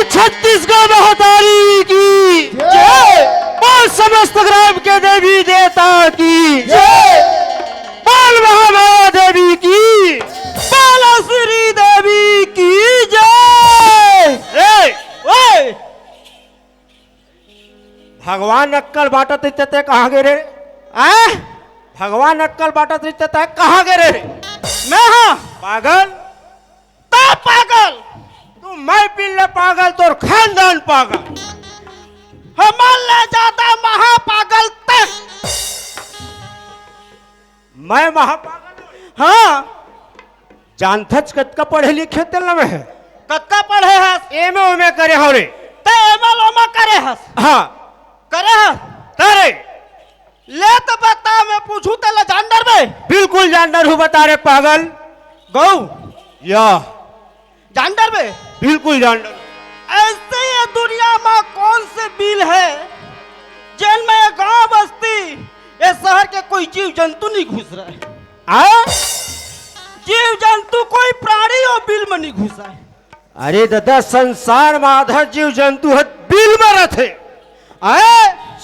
छत्तीसगढ़ महतारी की जय। बोल समस्त ग्राम के देवी देवता की जय। बोल महामाया देवी की, बोल श्री देवी की जय। भगवान अक्कल बांटत रहते कहाँ गे रे? भगवान अक्कल बांटत रहते कहाँ गे रे? मैं हाँ पागल, तो पागल तू, मैं पिल्ले पागल, तोर खानदान पागल, हमारे ले जाता महापागल तक। मैं महापागल? हाँ। जानथच कतका पढ़े लिखे तेल में है? कतका पढ़े हस? एमे उमे करे हो रे? ते एमे लोमा करे हस? हाँ करे हस तारे। ले तो बता, मैं पूछू तेला जानडर में? बिल्कुल जानडर हूँ, बता रे पागल। गौ या जानडर में? बिल्कुल जानडर। ऐसे ये दुनिया में कौन से बिल है जेल में गांव बस्ती ये शहर के कोई जीव जंतु नहीं घुस रहा है? जीव जंतु कोई प्राणी और बिल में नहीं घुसा है। अरे दादा, संसार में आधा जीव जंतु है बिल में रहते।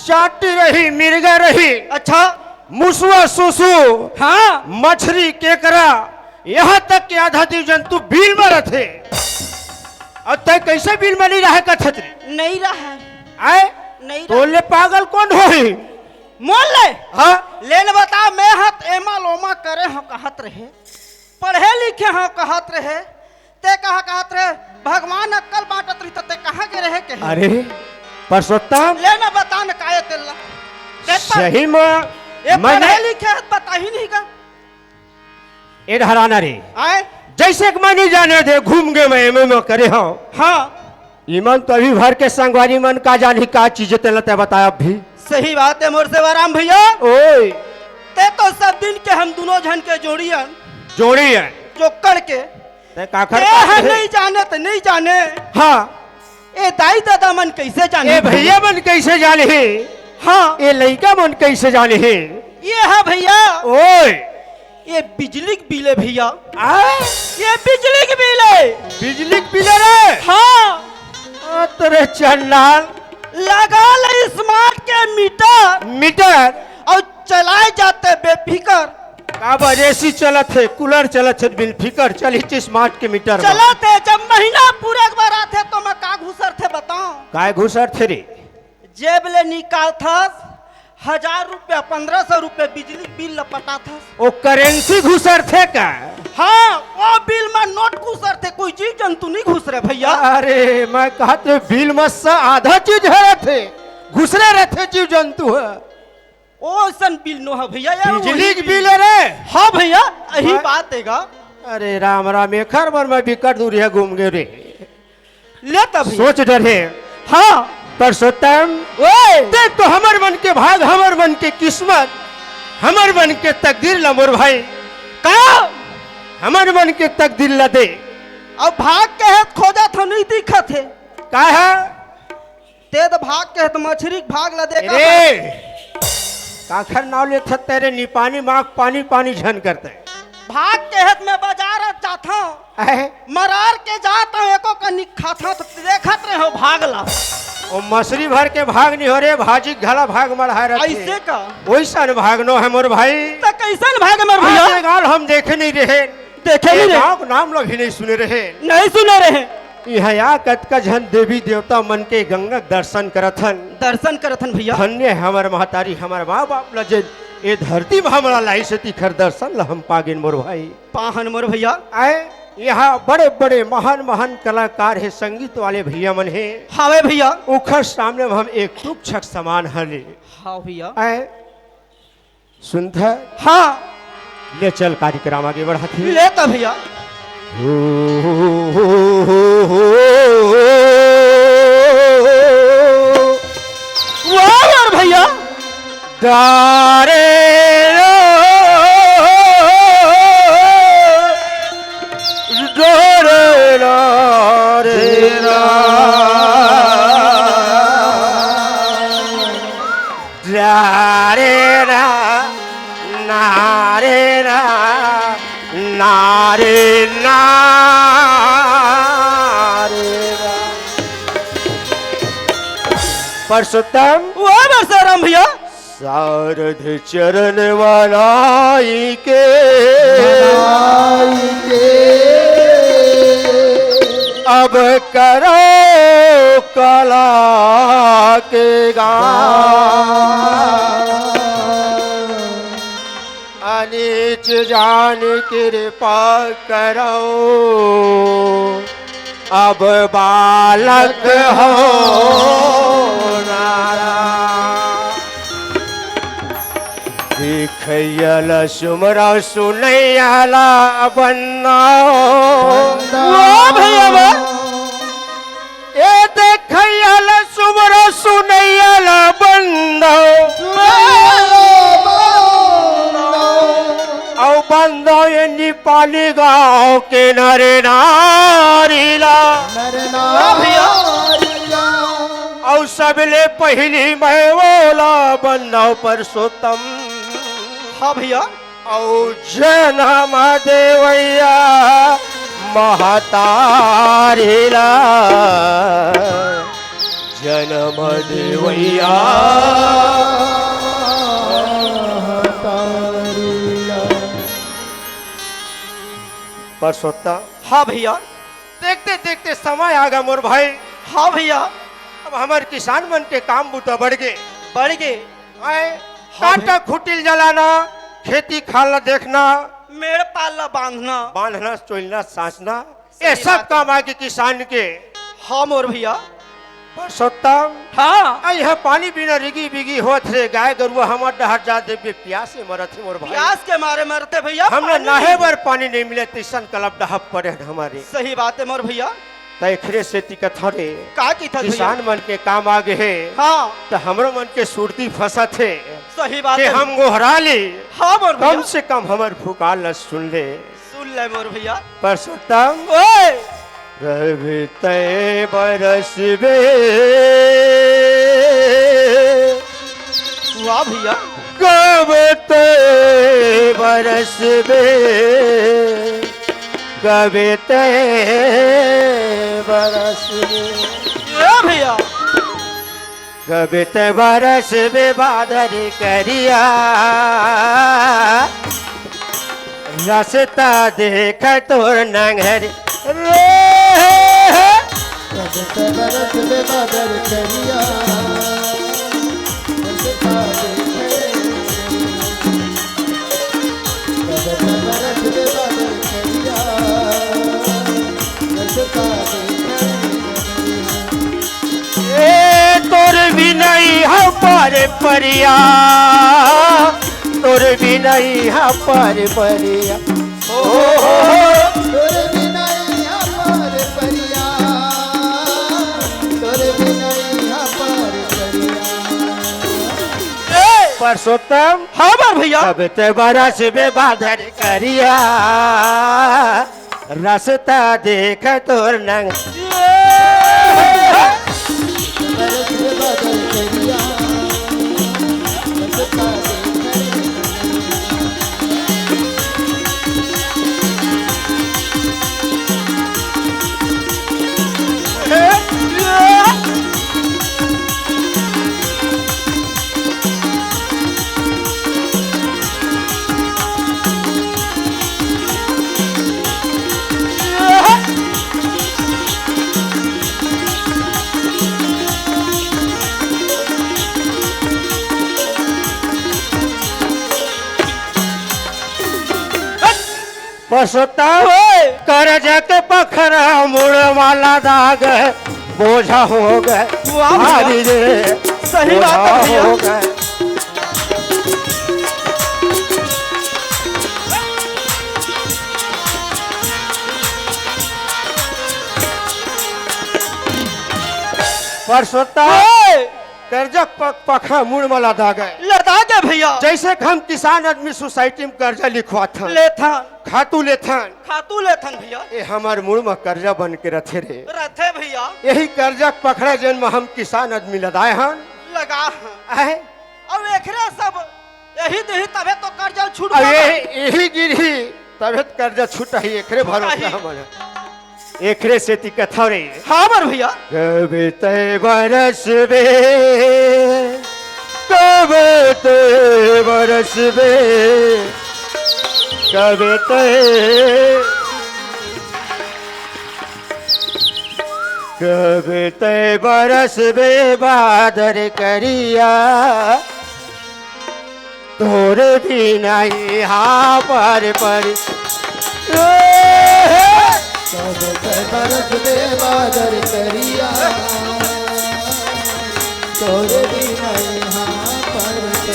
चाटी रही, मिर्गा रही, अच्छा मुसवा सुसु, हाँ मछली केकरा, यहाँ तक कि आधा जीव जंतु बिल में रहते। और तय कैसे बिल में नहीं रहे का छतरी? नहीं रहा है। नहीं तो ले पागल कौन होई? मोल ले। हाँ लेन बता, मैं हत एमा लोमा करे हाँ कहत रहे, पढ़े लिखे हाँ कहत रहे, ते कहा कहत रहे भगवान अक्कल बांटत रही, ते कहाँ के रहे के? अरे परसोत्तम लेना बता न काये तेला सही में ये पढ़े लिखे हत बता ही नहीं का। ए हराना रे आए जैसे कि मैं नहीं जाने थे, घूम गए मैं एम करे हाँ। हाँ ईमन तो अभी भर के संगवारी मन का जानी का चीजें तेलते बताया भी। सही बात है मोर से राम भैया। ओए ते तो सब दिन के हम दोनों जन के जोड़ी है चोकर के ते काखर है नहीं जाने तो नहीं जाने। हाँ ए दाई दादा मन कैसे जाने? ए भैया मन कैसे जाने है? हाँ ए लड़का मन कैसे जाने है? ये है भैया। ओए ये बिजली की बिल है भैया। ये बिजली की बिल है। बिजली की बिल है? हाँ। तेरे चंडाल लगा ले स्मार्ट के मीटर और चलाए जाते बेफिकर। अब एसी चलत है, कूलर चलत है, बिल फिकर चली स्मार्ट के मीटर चलत है। जब महीना पूरा एक बार आते तो मैं का घुसर थे बताओ? काय घुसर थे रे? जेब ले निकाल था 1000 रुपया 1500 रुपया बिजली बिल लपटा था। वो करेंसी घुसर थे का? हाँ वो बिल में नोट घुसर थे, कोई जीव जंतु नहीं घुस रहे भैया। अरे मैं कहते बिल में से आधा चीज है थे, घुसरे रहते जीव जंतु है। ओ सन बिल नो है भैया, बिजली की बिल है रे। हाँ भैया यही बात है गा। अरे राम राम एखर बर में बिकट दूर है घूम गए रे। ले तब सोच डरे। हाँ परसोत्तम देख तो हमर मन के भाग, हमर मन के किस्मत, हमर मन के तकदीर ला मोर भाई का, हमर मन के तकदीर ला दे। अब भाग के है खोजा था नहीं दिखत है का है? ते तो भाग के है तो मछली भाग ला दे रे। काखर नाव ले था तेरे नी पानी माग पानी पानी झन करते। भाग के है मैं बाजार जाता हूँ, मरार के जाता हूँ, एको कनी खाता तो देखत रहे हो भागला। ओ मछली भर के भाग नहीं हो रे, भाजी घला भाग मढ़ा रहे। ऐसे का वैसा न भागनो है मोर भाई। तो कैसा भाग मोर भैया? गाल हम देखे नहीं रहे, देखे नहीं रहे, नाम लोग भी नहीं सुने रहे, नहीं सुने रहे। यहाँ कतका झन देवी देवता मन के गंगा दर्शन करथन भैया। धन्य है हमार महतारी, हमार माँ बाप लजे ये धरती में हमारा लाई से तिखर दर्शन ला हम पागिन मोर भाई। पाहन मोर भैया आए यहाँ बड़े बड़े महान महान कलाकार है, संगीत वाले भैया मन है। हाँ भैया उखर सामने हम एक तुच्छक समान हले। हाँ भैया आए सुनता। हाँ ले चल कार्यक्रम आगे बढ़ाते लेता भैया। वाह भैया दारे नारे नारे परसोत्तम वाह परशुराम भैया। सारथ चरण वालाई के अब करो कला के अनीच जान कृपा करो अब बालक हो नारा दिखयल सुमरा सुनैयाला बन्ना वाह भैया वाह। ए देखयल सुमरा सुनैयाला बन्ना औ बंदो ये नेपाली गाँव के नरे नारीला भैया औ सबले पहली मैं बोला बंदो परसोत्तम। हाँ भैया। औ जनम देवैया महतारीला जनम देवैया परसोत्तम। हाँ भैया। देखते देखते समय आ गया मोर भाई। हाँ भैया। अब हमारे किसान मन के काम बूता बढ़ गए आए काटा खुटिल जलाना खेती खाना देखना मेड़ पालना बांधना बांधना चोलना साँचना ये सब काम आगे किसान के। हाँ मोर भैया। परसोत्तम हाँ यहाँ पानी बिना रिगी बिगी होत रे गाय गरुआ हमार डहर जा दे प्यास से मरत है मोर भाई। प्यास के मारे मरते भैया। हमने नाहे बर पानी नहीं मिले तीसन कलब डहप पड़े हमारे। सही बात है मोर भैया। तखरे से तिकथरे का की था किसान मन के काम आगे है। हाँ तो हमरो मन के सुरती फंसा थे सही बात कि है। हम गोहरा ली हाँ मोर भैया। कम से कम हमार फुकार न सुन ले मोर भैया। परसोत्तम ओए रहते बरस बे वाह भैया। कबते बरस बे कबते बरस बे भैया कबते बरस बे बादर करिया रास्ता देख तोर नंगर रे कबते बरस बे बादर करिया रास्ता देख कबते बरस बे बादर करिया रास्ता ए तोर बिनई हमार परिया तोर बिनई हमार परिया ओ तोर बिना यहाँ पर परिया तोर बिना यहाँ पर परिया परसोत्तम हाँ मोर भैया। अब ते बरस बे बादर करिया रास्ता देख तोर नंग बरस बे बादल करिया रास्ता परसोत्तम करज के पखरा मुड़ वाला दाग बोझा हो गए वाह भैया। भारी रे सही बात है बोझा भैया। हो गए। परसोत्तम कर्जा पखा मुड़ वाला दाग है लदा के भैया। जैसे कि हम किसान आदमी सोसाइटी में कर्जा लिखवाथन लेथन खातू लेथन खातू लेथन भैया। ये हमार मुड़ में कर्जा बन के रथे रे रथे भैया यही कर्जा पखड़ा जन्म हम किसान आदमी लदाए हन लगा आहे अब एकरे सब यही दही तबे तो कर्जा छूट अब यही गिरी तबियत कर्जा छूटा ही एकरे भरोसे छूटा ही। हमन एकरे से ती कथा रे हाँ बर भैया कब ते बरस बे कब ते बरस बे कब ते बरस बे बादर करिया तोरे भी नहीं हाँ पर बरस दे बादर करिया तोरे भी नहीं हाँ पर बरस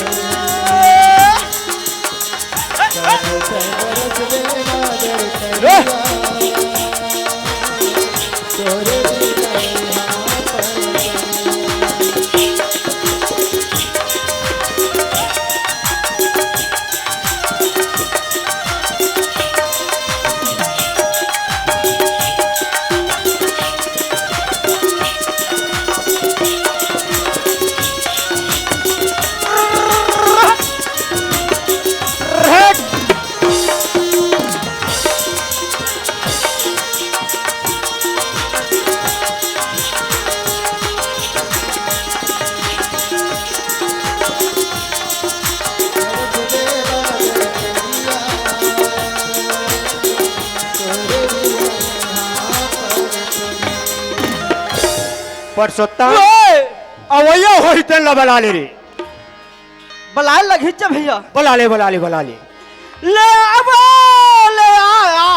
दे बादर करिया तोरे भी नहीं हाँ पर परसोत्तम अवैया होई तेन ला बला ले रे बलाए लगी च भैया बला ले बला ले बला ले ले अब ले आया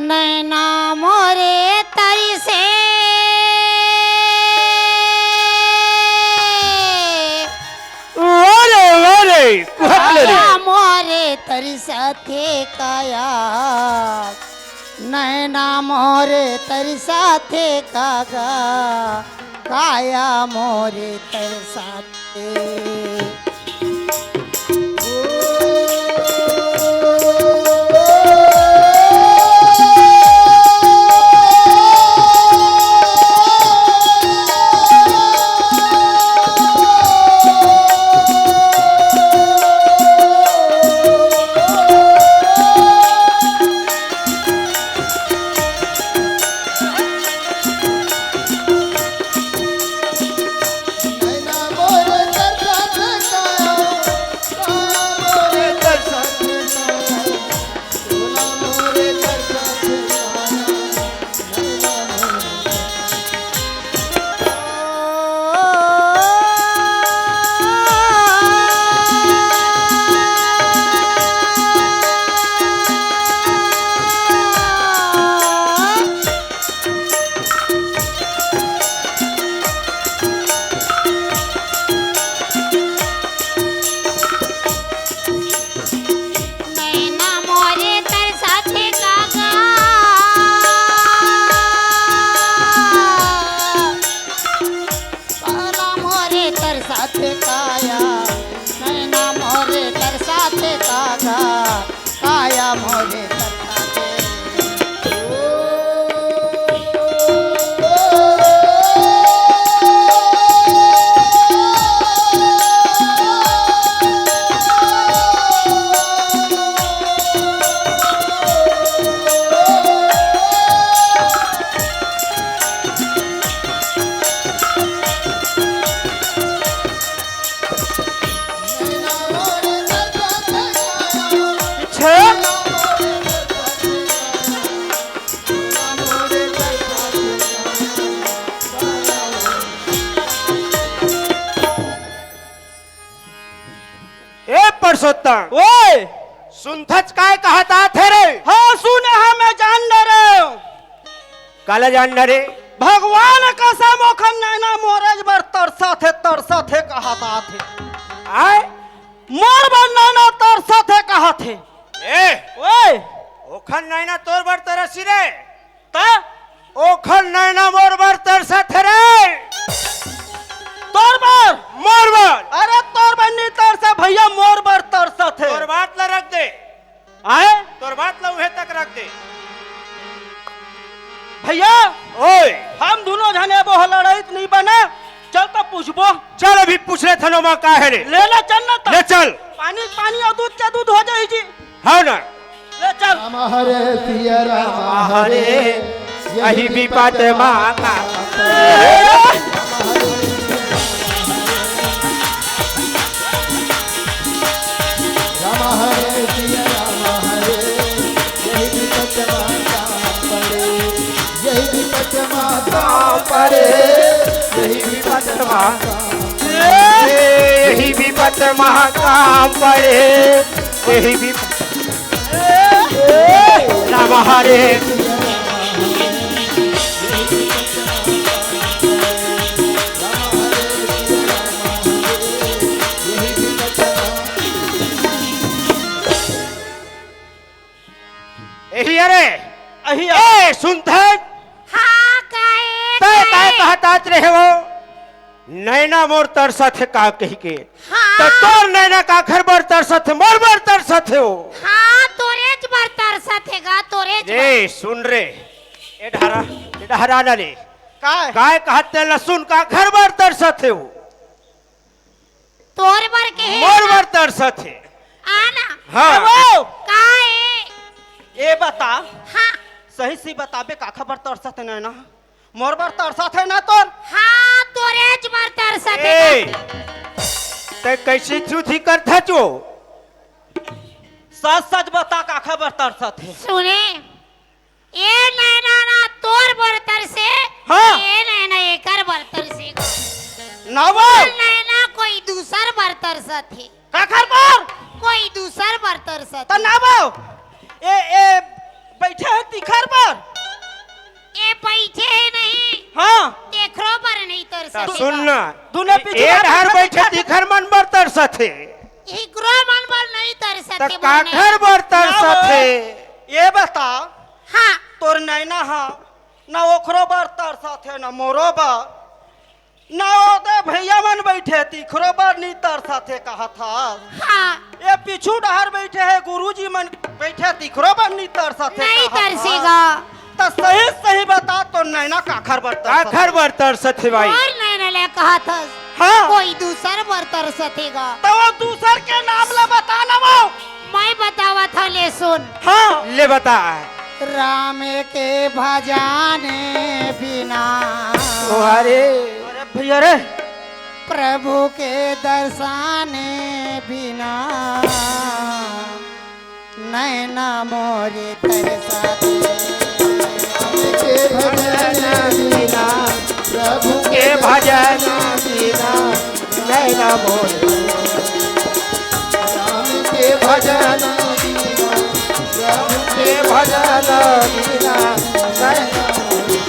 नैना मोरे तरी से काया मोरे तरी साथे काया नैना मोरे तरी साथे कागा काया मोरे तरी साथे नैना मोरे तरसा परसोत्तम ओए सुनथच काय कहता थे रे हाँ सुने हैं मैं जान रहे हूँ काला जान रे भगवान कसम ओखन नैना मोरज बर तरसा थे कहता थे आए मोर बर नैना तरसा थे कहा थे ए ओए ओखन नैना तोर बर तरसी रे ता ओखन नैना मोर बर तरसा थे रे तोर बर मोर बर अरे तोर बर नहीं तरसा भैया मोर बर तरसा थे तोर बात ला रख दे आए तोर बात ला उहे तक रख दे भैया ओए हम दोनों जने वो लड़ाई नहीं बना चल तो पूछबो चल अभी पूछ रहे थनो मां का है रे लेना चल ना ले चल पानी पानी और दूध का दूध हो जाए जी हाँ ना ले चल राम हरे सिया राम हरे यही विपत मां का राम हरे सिया राम हरे यही विपत माता पड़े यही विपत माता पड़े यही विपत मां यही विपत मां काम पड़े यही विपत राम हरे यही अरे अही ए सुनते हाँ काहे तय काय कहता रहे हो नैना मोर तरसत है का कही के हाँ। तो तोर नैना का घर बर तरसत है मोर बर तरसत है हो हाँ तोरेज बर तरसथेगा तोरेज बर। ए सुन रे ए ढारा ना ले काय काय कहते लसुन का घर बर तरसत है हो तोर बर के मोर बर तरसत है आना हाँ वो काहे ये बता हाँ सही सी बताबे का खबर तरसा थे ना मोर बर तरसा थे ना तोर हाँ तोरेज बर तरसथेगा ए ते कैसे झूठी करता जो सच सच बता का खबर तरसा थे सुने ये नैना ना तोर बर तरसे हाँ। ये नैना एकर बर तरसेगा ना वो ये नैना कोई दूसर बर तरसत है का खबर कोई दूसर बर तरसत तो ना वो ए बैठे हैं तिखर पर ये बैठे है नहीं हाँ देखरो पर नहीं तरसत सुनना दूल्हे पीछे ए ढार बैठे दिखर मन बर तरसत है इकरो मन पर नहीं तरसत तो है का बोलने। घर बर तरसत है ये बता हाँ तोर नैना हाँ ना ओखरो बर तरसा थे ना मोरो बर ना ओदे भैया मन बैठे तिखरो बर नहीं तरसा थे कहा था हाँ ये पीछू डहर बैठे है गुरुजी मन बैठे तिखरो बर नहीं तरसा थे नहीं कहा था। तरसेगा तो सही सही बता तो नैना का खर बर का घर बर तरसत है भाई और नैना ले कहा था हाँ कोई दूसर बर तरसतेगा तो वो दूसर के नाम ला बता ना वो मैं बतावा था ले सुन हाँ ले बता राम के भजाने बिना अरे अरे भैया रे प्रभु के दर्शाने बिना नैना मोरे तरसाते के भजन बिना प्रभु के भजन बिना नैना मोर राम के भजन बिना प्रभु के भजन बिना नैना प्रभु के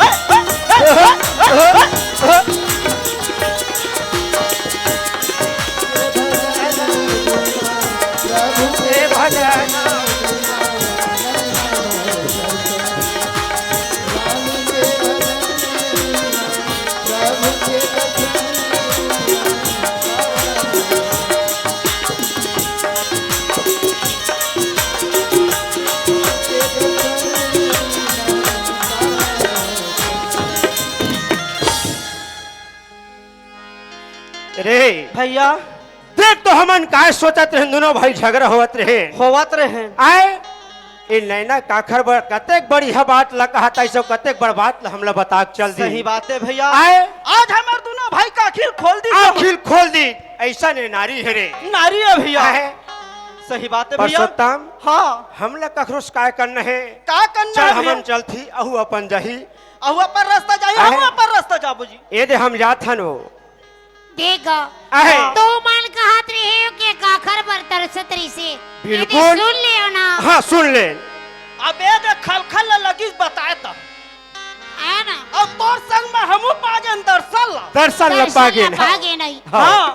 भजन राम के भजन प्रभु के रे भैया देख तो हमन काय सोचत रहे दोनों भाई झगड़ा होवत रहे होवत रहे आए ए नैना काखर बर कतेक बड़ी है बात ला कहा तैसो कतेक बड़ बात ला हमला बता के चल दी सही बात है भैया आए आज हमार दोनों भाई का आखिर खोल दी आखिर खोल दी ऐसा ने नारी है रे नारी है भैया आए सही बात है भैया। परसोत्तम हाँ हमला कखरो शिकायत करना है। का करना चल है हमन भैया? चलथी अहू अपन जही। अहुआ पर रास्ता जाइए, आहे। अहुआ पर रास्ता जाबो जी। ए दे हम जात हन हो। देगा आहे। तो मन कहत रहे हो के काखर पर तरसत रही से बिल्कुल। यदि सुन लियो ना हाँ सुन ले। अब ए दे खलखल लगी बताए तब है ना और तोर संग में हमू पागन दर्शन ला। दर्शन लपा गेल। भागे नहीं हाँ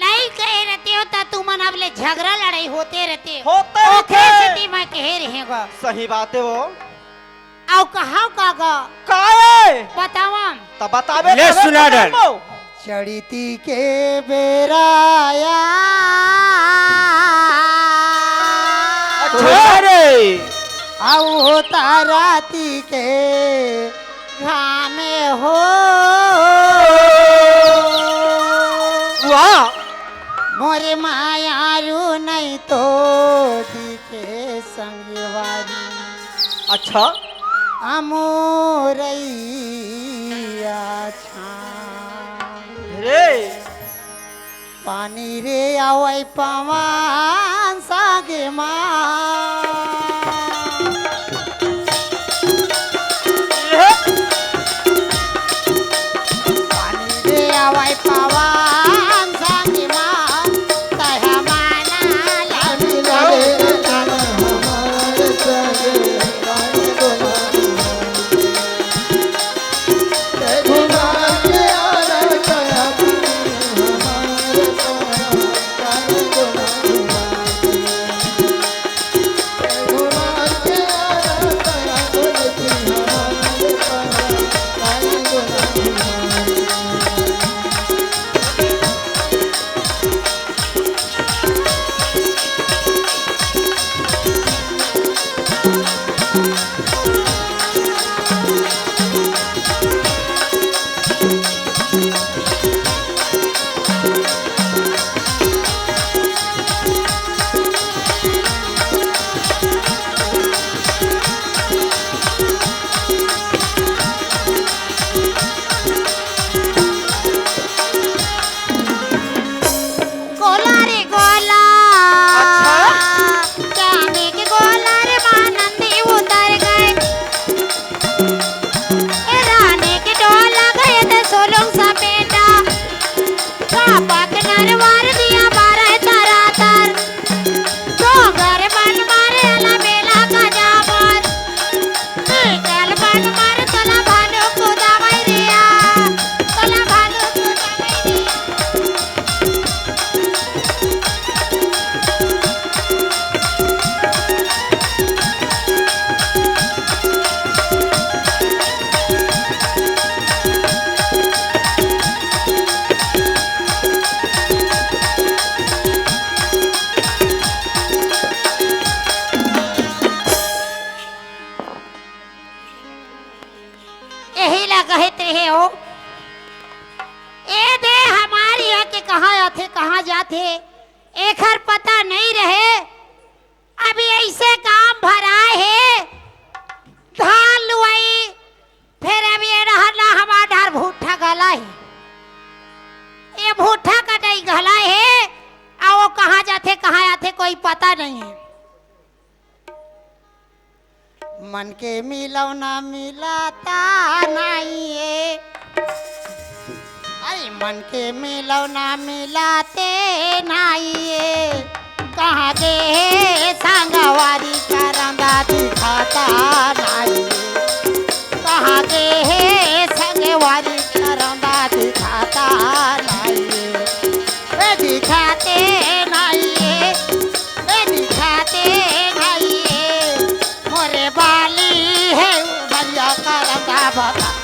नहीं कहे रहते हो ता तुम मन अब ले झगड़ा लड़ाई होते रहते होते ओके रहते। सिटी में कहे रहेगा सही बात है वो। आओ कहां कागा काहे बतावम तब बतावे ले तबे सुना डर। बताबो। चढ़ती के बेराया अरे आऊ होता राती के घामे हो वाह मोरे मायारू नहीं तो दिखे संगवारी अच्छा अमोरैया छान रे पानी रे आवै पवन सागे माँ पानी रे आवै पवन सागे माँ तह माना लागी रे गोला रे गोला जाने के गोला रे मानंदी उतर गए ए रानी के डोला गए थे सोलों सा बेटा पापा के नरवार दिया बारह तारा तार तो घर बन मारे अला बेला का जामर कल बन मारे तला भालो को दावाई रिया तला भालो को दावाई रिया यही ला कहते रहे हो ए दे हमारी है कि कहाँ आते कहाँ जाते एक हर पता नहीं रहे अभी ऐसे काम भराए है धान लुआई फिर अभी ये रहला हमारा डार भूठा गला है ये भूठा कटाई गला है और वो कहाँ जाते कहाँ आते कोई पता नहीं है मन के मिलौ ना मिलाता नहीं है अरे मन के मिलौ ना मिलाते नहीं है कहाँ के संगवारी करंदा दिखाता नहीं है कहाँ के संगवारी करंदा दिखाता नहीं है वे दिखाते नहीं है वे दिखाते नहीं है मोरे बाली है बढ़िया करंदा बता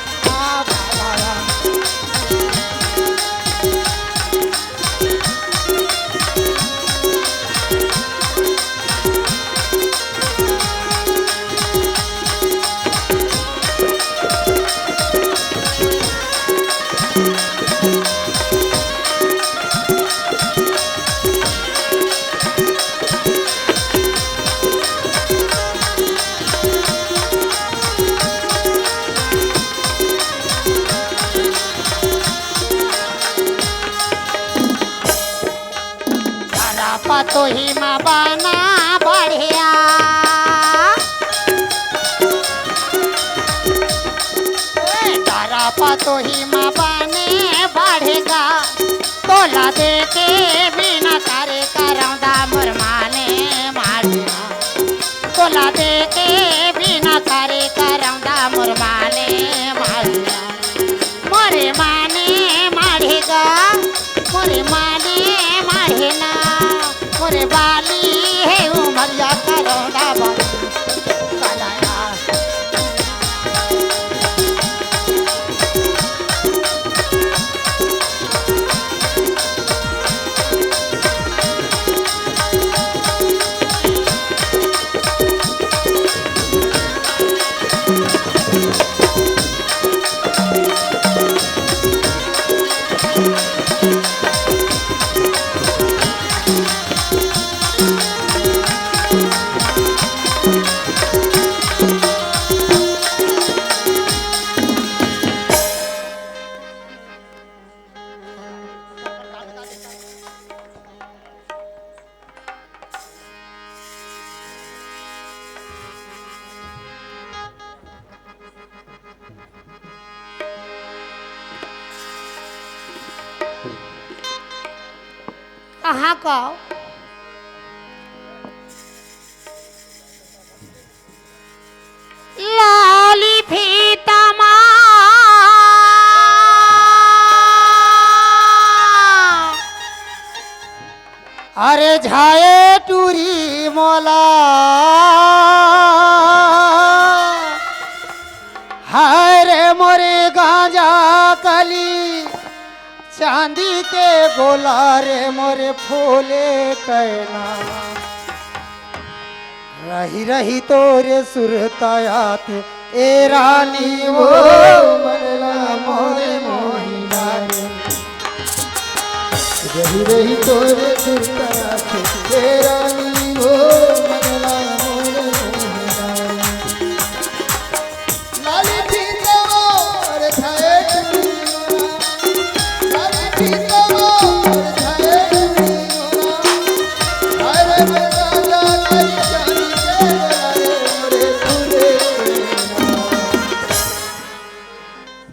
तारा पतो ही माँ बना बढ़िया तारा पतो ही माँ बने बढ़ेगा तोला दे के बिना तारे करौदा मुरमाने मारिया तोला दे के बिना तारे करौदा मुरमाने मारिया मोरे माने मारेगा मोरे माने मारे ना मोरे बाली है उमरिया करौदा कालाया कहाँ का लाली फीता माँ अरे झाए टूरी मोला हाय रे मोरे गांजा कली चांदी के गोला रे मोरे फूले कहना रही रही तोरे सुरतायात ए रानी वो मरला मोरे मोहिना रही रही तोरे सुरतायात ए रानी वो मरला मोरे मोहिना लाली फीता मोर छाए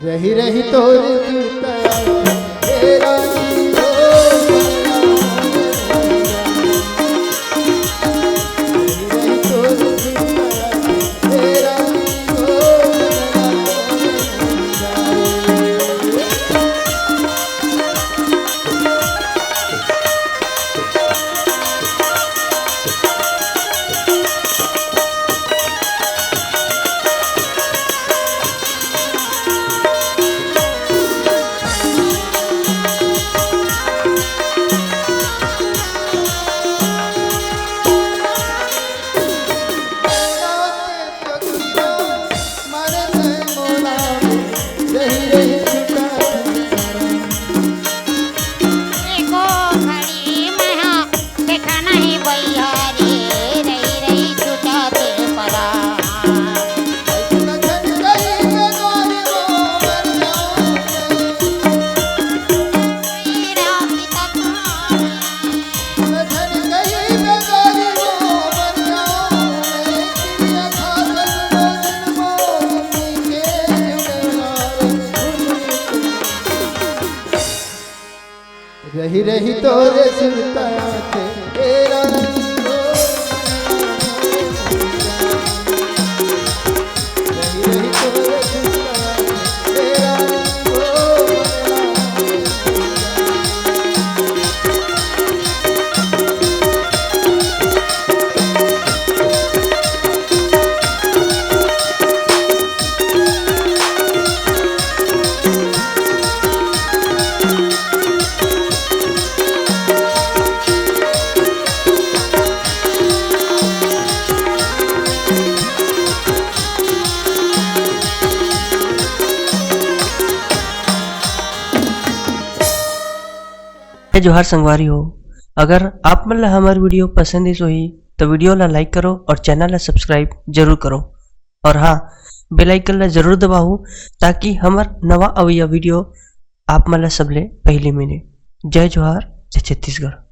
रही रही तोरे रही रही तोरे सुरतायात तेरा जोहार संगवारी हो। अगर आप मन ला हमार वीडियो पसंद ही सोही तो वीडियो ला लाइक करो और चैनल ला सब्सक्राइब जरूर करो और हाँ बेल आइकन ला जरूर दबाओ ताकि हमार नवा अवैया वीडियो आप मन ला सबले पहले मिले। जय जोहार, जय छत्तीसगढ़।